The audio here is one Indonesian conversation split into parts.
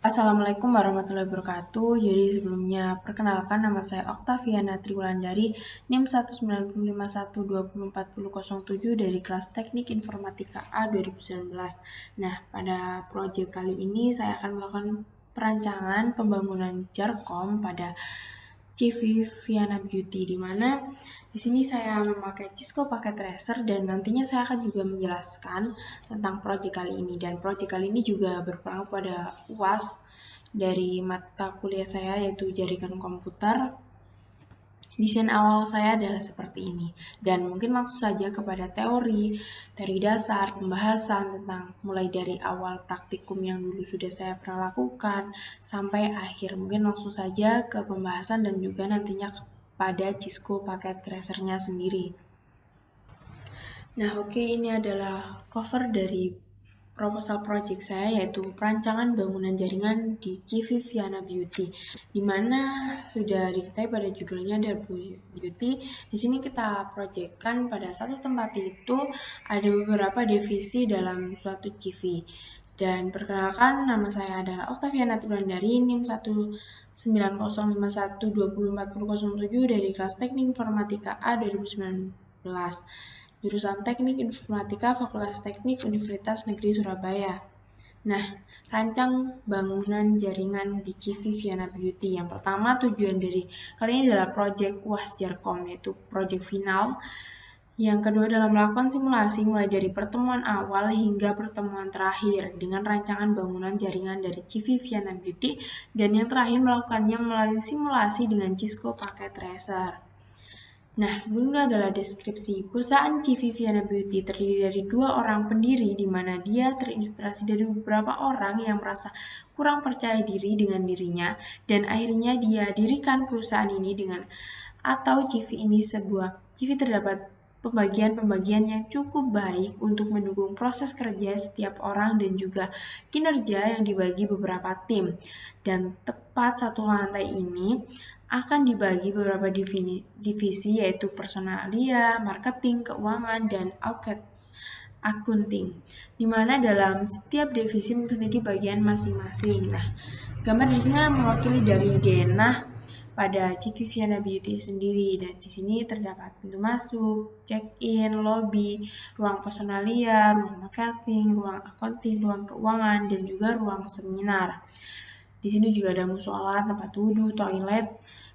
Assalamualaikum warahmatullahi wabarakatuh. Jadi sebelumnya perkenalkan, nama saya Oktaviana Triwulandari, NIM 19512404007 dari kelas Teknik Informatika A 2019. Nah, pada proyek kali ini saya akan melakukan perancangan pembangunan Jarkom pada CV Viana Beauty, di mana di sini saya memakai Cisco paket tracer dan nantinya saya akan juga menjelaskan tentang proyek kali ini. Dan proyek kali ini juga berpengaruh pada UAS dari mata kuliah saya, yaitu jaringan komputer. Desain awal saya adalah seperti ini, dan mungkin langsung saja kepada teori dasar, pembahasan tentang mulai dari awal praktikum yang dulu sudah saya pernah lakukan, sampai akhir. Mungkin langsung saja ke pembahasan dan juga nantinya pada Cisco paket tracernya sendiri. Nah, oke, ini adalah cover dari proposal project saya, yaitu perancangan bangunan jaringan di CV Viana Beauty, di mana sudah diketahui pada judulnya adalah Beauty. Di sini kita projectkan pada satu tempat itu ada beberapa divisi dalam suatu CV. Dan perkenalkan, nama saya adalah Oktaviana Triwulandari, NIM 19051204007 dari kelas Teknik Informatika A 2019. Jurusan Teknik Informatika Fakultas Teknik Universitas Negeri Surabaya. Nah, rancang bangunan jaringan di CV Viana Beauty. Yang pertama, tujuan dari kali ini adalah Project UAS Jarkom, yaitu Project Final. Yang kedua adalah melakukan simulasi mulai dari pertemuan awal hingga pertemuan terakhir dengan rancangan bangunan jaringan dari CV Viana Beauty. Dan yang terakhir melakukannya melalui simulasi dengan Cisco paket tracer. Nah, sebelumnya adalah deskripsi. Perusahaan CV Viana Beauty terdiri dari 2 orang pendiri, di mana dia terinspirasi dari beberapa orang yang merasa kurang percaya diri dengan dirinya, dan akhirnya dia dirikan perusahaan ini dengan atau CV ini sebuah CV terdapat pembagian-pembagian yang cukup baik untuk mendukung proses kerja setiap orang dan juga kinerja yang dibagi beberapa tim. Dan tepat satu lantai ini akan dibagi beberapa divisi, yaitu personalia, marketing, keuangan, dan accounting, di mana dalam setiap divisi memiliki bagian masing-masing. Nah, gambar di sini mewakili dari denah pada CV Viana Beauty sendiri, dan di sini terdapat pintu masuk, check-in, lobby, ruang personalia, ruang marketing, ruang accounting, ruang keuangan, dan juga ruang seminar. Di sini juga ada musola, tempat wudhu, toilet,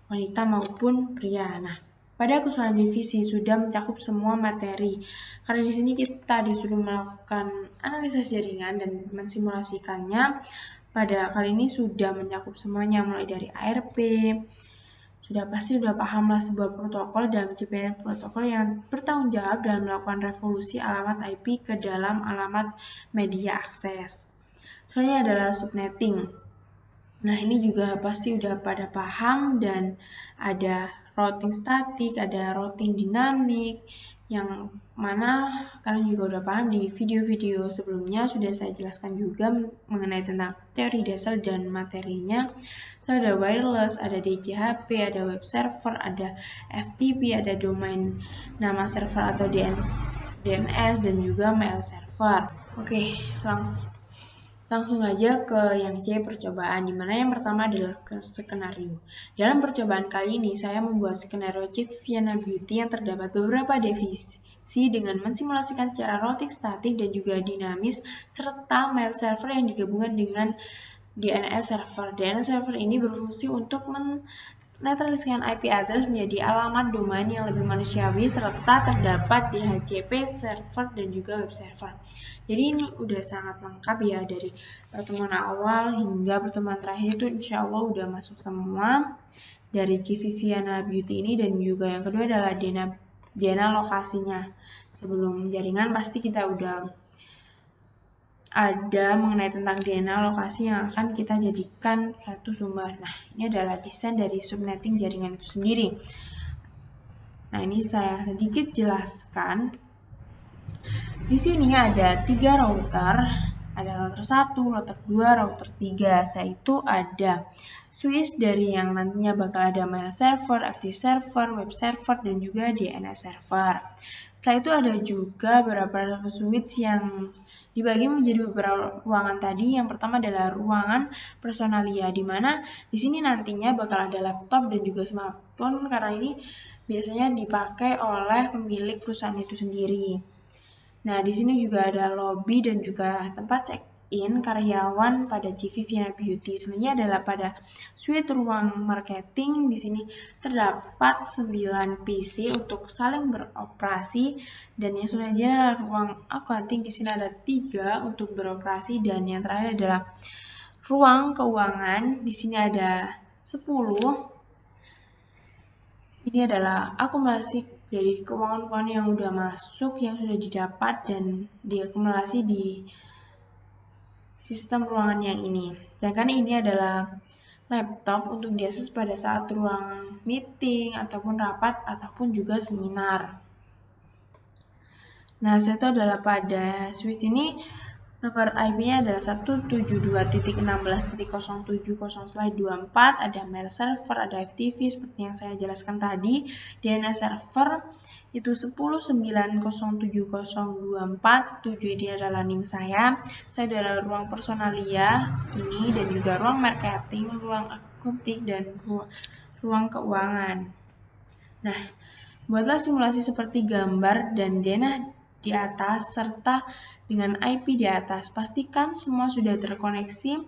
wanita maupun pria. Nah, pada keseluruhan divisi sudah mencakup semua materi. Karena di sini kita disuruh melakukan analisis jaringan dan mensimulasikannya. Pada kali ini sudah mencakup semuanya, mulai dari ARP, sudah pahamlah sebuah protokol dan menciptakan protokol yang bertanggung jawab dalam melakukan revolusi alamat IP ke dalam alamat media akses. Selanjutnya adalah subnetting. Nah, ini juga pasti udah pada paham, dan ada routing statik, ada routing dinamik, yang mana kalian juga udah paham di video-video sebelumnya sudah saya jelaskan juga mengenai tentang teori dasar dan materinya. So, ada wireless, ada DCHP, ada web server, ada FTP, ada domain nama server atau DNS, dan juga mail server. Oke, langsung aja ke yang C, percobaan, dimana yang pertama adalah skenario. Dalam percobaan kali ini, saya membuat skenario CV Viana Beauty yang terdapat beberapa divisi dengan mensimulasikan secara routing statik dan juga dinamis, serta mail server yang digabungkan dengan DNS server. DNS server ini berfungsi untuk menetraliskan IP address menjadi alamat domain yang lebih manusiawi, serta terdapat DHCP server dan juga web server. Jadi ini udah sangat lengkap ya, dari pertemuan awal hingga pertemuan terakhir itu insya Allah udah masuk semua dari CV Viana Beauty ini. Dan juga yang kedua adalah DNA lokasinya. Sebelum jaringan pasti kita udah ada mengenai tentang DNA lokasi yang akan kita jadikan satu sumber. Nah, ini adalah desain dari subnetting jaringan itu sendiri. Nah, ini saya sedikit jelaskan. Di sini ada 3 router, ada router 1, router 2, router 3. Yaitu ada switch dari yang nantinya bakal ada mail server, FTP server, web server, dan juga DNS server. Setelah itu ada juga beberapa switch yang dibagi menjadi beberapa ruangan tadi. Yang pertama adalah ruangan personalia, di mana di sini nantinya bakal ada laptop dan juga smartphone karena ini biasanya dipakai oleh pemilik perusahaan itu sendiri. Nah, di sini juga ada lobby dan juga tempat check-in karyawan pada CV Vienna Beauty. Selanjutnya adalah pada suite ruang marketing. Di sini terdapat 9 PC untuk saling beroperasi, dan yang selanjutnya adalah ruang accounting. Di sini ada 3 untuk beroperasi, dan yang terakhir adalah ruang keuangan. Di sini ada 10. Ini adalah akumulasi dari keuangan-keuangan yang sudah masuk, yang sudah didapat dan diakumulasi di sistem ruangan yang ini. Sedangkan ini adalah laptop untuk diakses pada saat ruang meeting ataupun rapat ataupun juga seminar. Nah, itu adalah pada switch ini nomor IP-nya adalah 172.16.070/24, ada mail server, ada FTP seperti yang saya jelaskan tadi. DNS server itu 10.907.024, 7 ini adalah NIM saya. Saya adalah ruang personalia ini, dan juga ruang marketing, ruang akunting, dan ruang keuangan. Nah, buatlah simulasi seperti gambar dan denah di atas serta dengan IP di atas. Pastikan semua sudah terkoneksi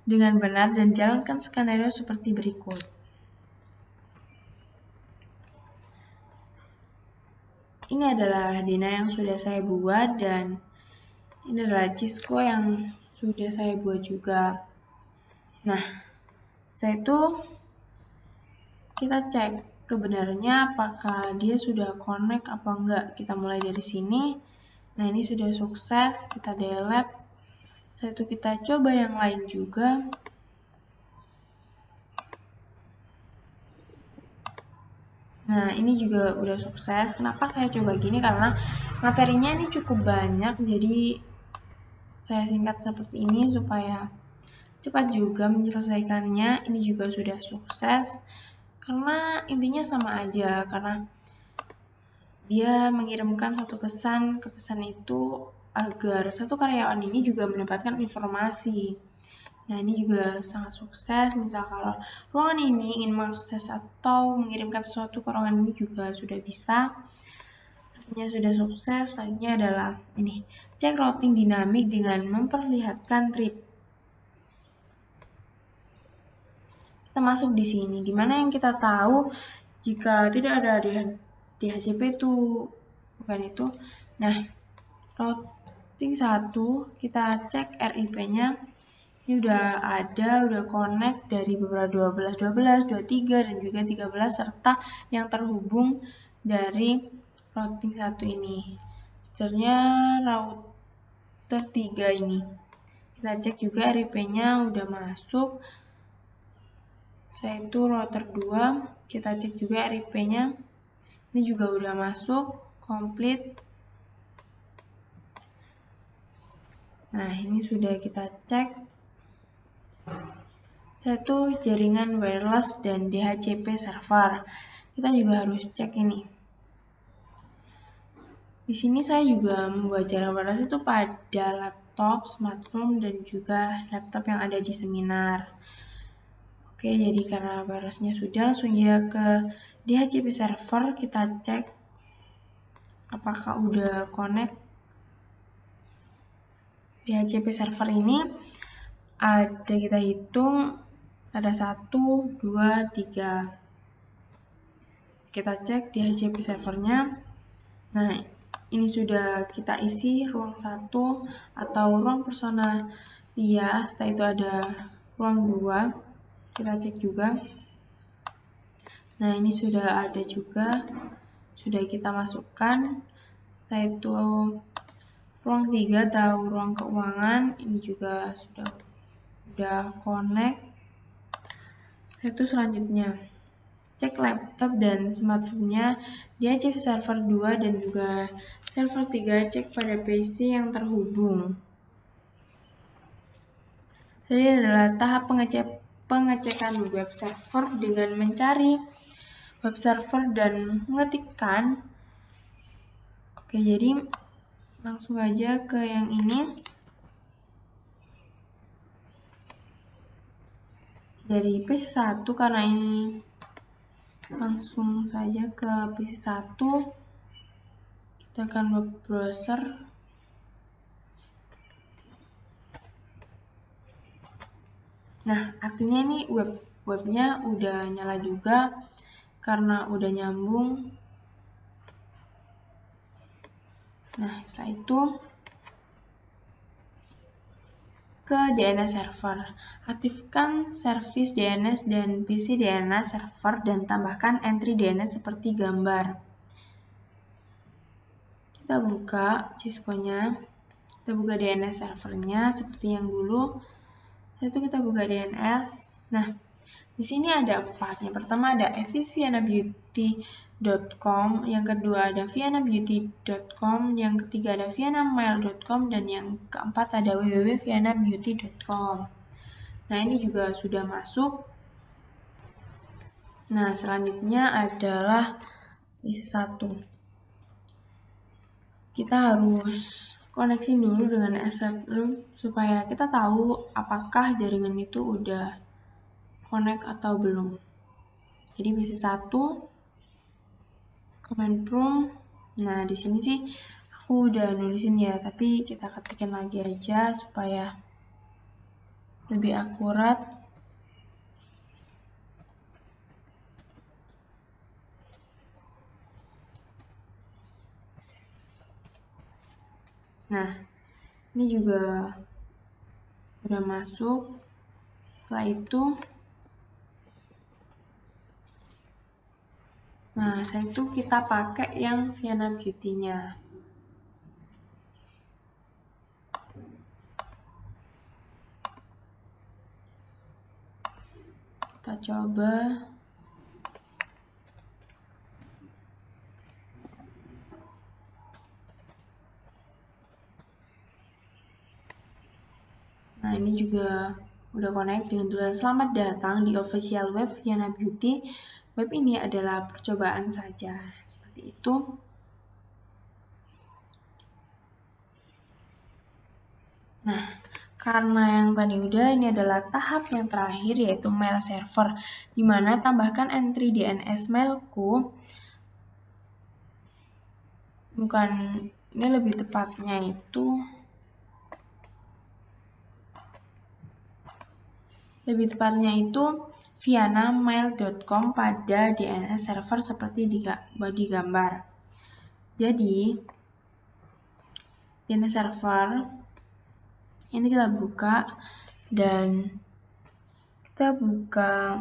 dengan benar dan jalankan skenario seperti berikut. Ini adalah denah yang sudah saya buat, dan ini adalah Cisco yang sudah saya buat juga. Nah, setelah itu kita cek kebenarannya apakah dia sudah connect apa enggak. Kita mulai dari sini. Nah, ini sudah sukses, kita delete. Setelah itu kita coba yang lain juga. Nah, ini juga udah sukses. Kenapa saya coba gini? Karena materinya ini cukup banyak, jadi saya singkat seperti ini supaya cepat juga menyelesaikannya. Ini juga sudah sukses. Karena intinya sama aja, karena dia mengirimkan satu pesan, ke pesan itu agar satu karyawan ini juga mendapatkan informasi. Nah, ini juga sangat sukses. Misal kalau ruangan ini ingin mengakses atau mengirimkan sesuatu ke ruangan ini juga sudah bisa. Artinya sudah sukses. Selanjutnya adalah ini, cek routing dinamik dengan memperlihatkan RIP. Kita masuk di sini, dimana yang kita tahu jika tidak ada DHCP itu bukan itu. Nah, routing 1 kita cek RIP-nya. Ini udah ada, udah connect dari beberapa 12, 23, dan juga 13, serta yang terhubung dari routing 1 ini. Seterusnya router 3 ini. Kita cek juga RIP-nya udah masuk. Setelah itu router 2, kita cek juga RIP-nya. Ini juga udah masuk, komplit. Nah, ini sudah kita cek. Satu jaringan wireless dan DHCP server. Kita juga harus cek ini. Di sini saya juga membuat jaringan wireless itu pada laptop, smartphone, dan juga laptop yang ada di seminar. Oke, jadi karena wirelessnya sudah, langsung ya ke DHCP server. Kita cek apakah udah connect. DHCP server ini ada, kita hitung ada 1, 2, 3. Kita cek DHCP servernya. Nah, ini sudah kita isi ruang 1 atau ruang personalia. Setelah itu ada ruang 2. Kita cek juga. Nah, ini sudah ada juga. Sudah kita masukkan. Setelah itu ruang 3 atau ruang keuangan. Ini juga sudah connect. Itu selanjutnya cek laptop dan smartphone-nya, DHCP server 2 dan juga server 3, cek pada PC yang terhubung. Jadi adalah tahap pengecekan web server dengan mencari web server dan mengetikkan. Oke, jadi langsung aja ke yang ini. Dari PC1 karena ini langsung saja ke PC1. Kita akan web browser. Nah, artinya ini webnya udah nyala juga karena udah nyambung. Nah, setelah itu ke DNS server. Aktifkan service DNS dan PC DNS server dan tambahkan entry DNS seperti gambar. Kita buka Cisco-nya. Kita buka DNS servernya seperti yang dulu. Setelah itu kita buka DNS. Nah, di sini ada 4. Yang pertama ada fvvianabeauty.com, yang kedua ada vianabeauty.com, yang ketiga ada vianamail.com, dan yang keempat ada www.vianabeauty.com. Nah, ini juga sudah masuk. Nah, selanjutnya adalah PC1. Kita harus koneksi dulu dengan asset supaya kita tahu apakah jaringan itu udah connect atau belum. Jadi PC1 command prompt. Nah, di sini sih aku udah nulisin ya, tapi kita ketikin lagi aja supaya lebih akurat. Nah, ini juga udah masuk. Setelah itu, kita pakai yang Vianabeauty-nya. Kita coba. Nah, ini juga udah connect dengan tulisan selamat datang di official web Vianabeauty. Web ini adalah percobaan saja. Seperti itu. Nah, karena yang tadi udah, ini adalah tahap yang terakhir yaitu mail server, di mana tambahkan entry DNS mailku. Bukan, ini lebih tepatnya itu vianamail.com pada DNS server seperti di gambar. Jadi, DNS server ini kita buka dan kita buka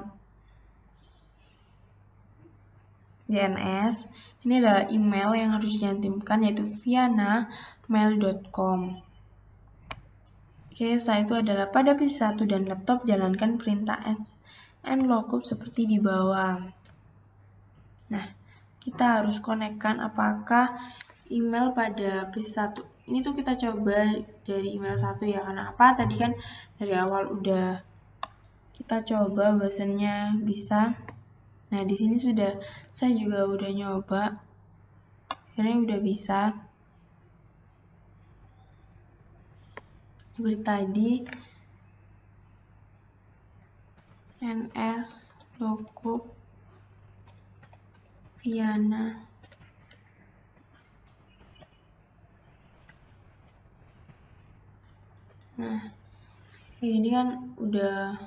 DNS. Ini adalah email yang harus diantimkan yaitu vianamail.com. Oke, setelah itu adalah pada PC1 dan laptop jalankan perintah and lookup seperti di bawah. Nah, kita harus konekkan apakah email pada PC1. Ini tuh kita coba dari email 1 ya, karena apa? Tadi kan dari awal udah kita coba bahwasannya bisa. Nah, di sini saya juga udah nyoba. Karena udah bisa. Seperti tadi, ns lookup Viana. Nah, ini kan udah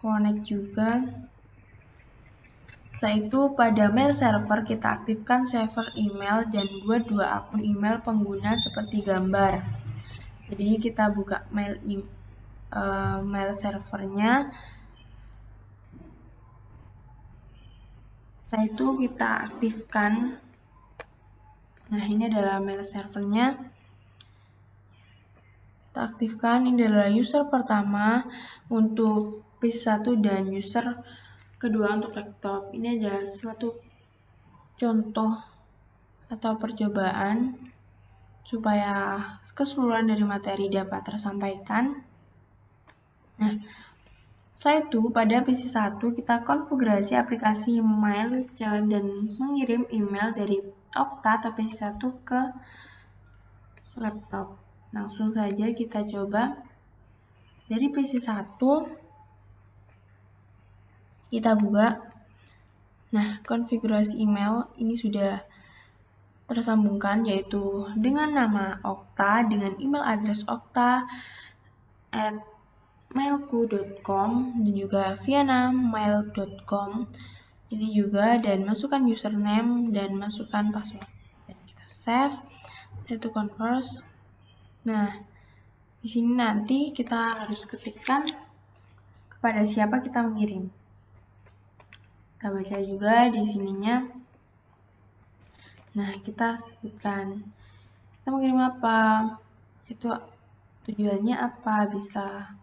connect juga. Setelah itu pada mail server kita aktifkan server email dan buat 2 akun email pengguna seperti gambar. Jadi kita buka mail servernya. Setelah itu kita aktifkan. Nah, ini adalah mail servernya. Kita aktifkan. Ini adalah user pertama untuk PC1 dan user kedua untuk laptop. Ini adalah suatu contoh atau percobaan supaya keseluruhan dari materi dapat tersampaikan. Nah, setelah itu pada PC1 kita konfigurasi aplikasi mail dan mengirim email dari Okta atau PC1 ke laptop. Langsung saja kita coba. Dari PC1 kita buka. Nah, konfigurasi email ini sudah tersambungkan, yaitu dengan nama Okta, dengan email address okta@mailku.com dan juga viana@mail.com. Ini juga, dan masukkan username dan masukkan password. Dan kita save to converse. Nah, di sini nanti kita harus ketikkan kepada siapa kita mengirim. Kita baca juga di sininya. Nah, kita sebutkan kita mengirim apa, itu tujuannya apa, bisa.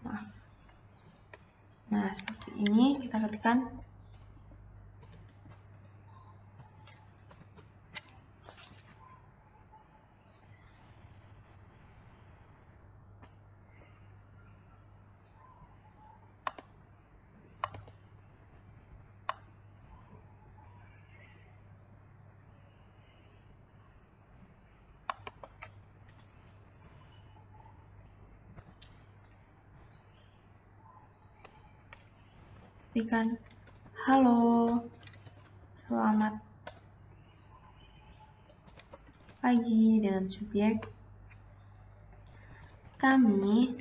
Maaf. Nah, seperti ini kita ketikkan. Ketikkan, halo, selamat pagi, dengan subjek kami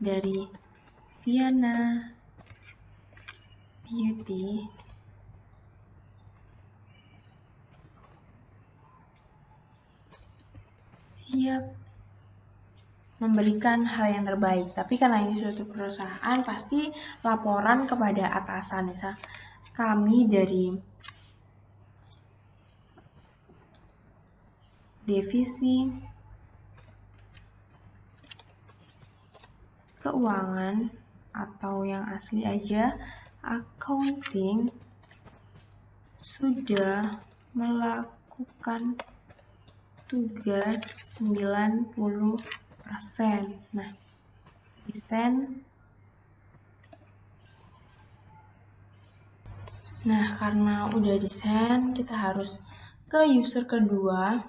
dari Viana Beauty siap memberikan hal yang terbaik. Tapi karena ini suatu perusahaan, pasti laporan kepada atasan. Misal kami dari divisi keuangan, atau yang asli aja accounting, sudah melakukan tugas 90%. Nah, desain. Nah, karena udah desain, kita harus ke user kedua,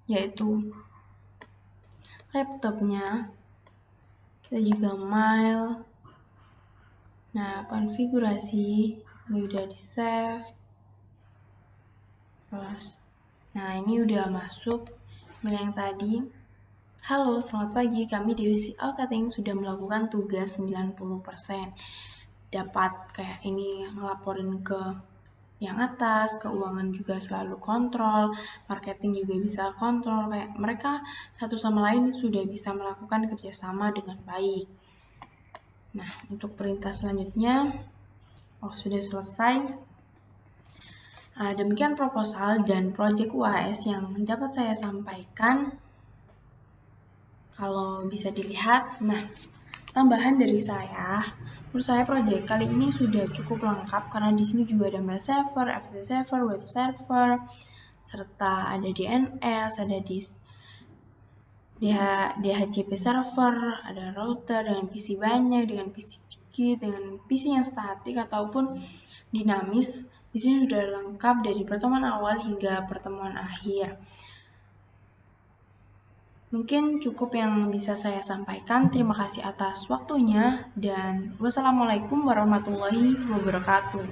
yaitu laptopnya. Kita juga mail. Nah, konfigurasi ini udah di save. Terus, nah ini udah masuk email yang tadi. Halo, selamat pagi. Kami divisi accounting sudah melakukan tugas 90%. Dapat kayak ini ngelaporin ke yang atas, keuangan juga selalu kontrol, marketing juga bisa kontrol, kayak mereka satu sama lain sudah bisa melakukan kerjasama dengan baik. Nah, untuk perintah selanjutnya, sudah selesai. Demikian proposal dan proyek UAS yang dapat saya sampaikan. Kalau bisa dilihat, nah tambahan dari saya, menurut saya proyek kali ini sudah cukup lengkap karena di sini juga ada mail server, FC server, web server, serta ada DNS, ada DHCP server, ada router dengan PC banyak, dengan PC dikit, dengan PC yang statik ataupun dinamis. Di sini sudah lengkap dari pertemuan awal hingga pertemuan akhir. Mungkin cukup yang bisa saya sampaikan. Terima kasih atas waktunya dan wassalamualaikum warahmatullahi wabarakatuh.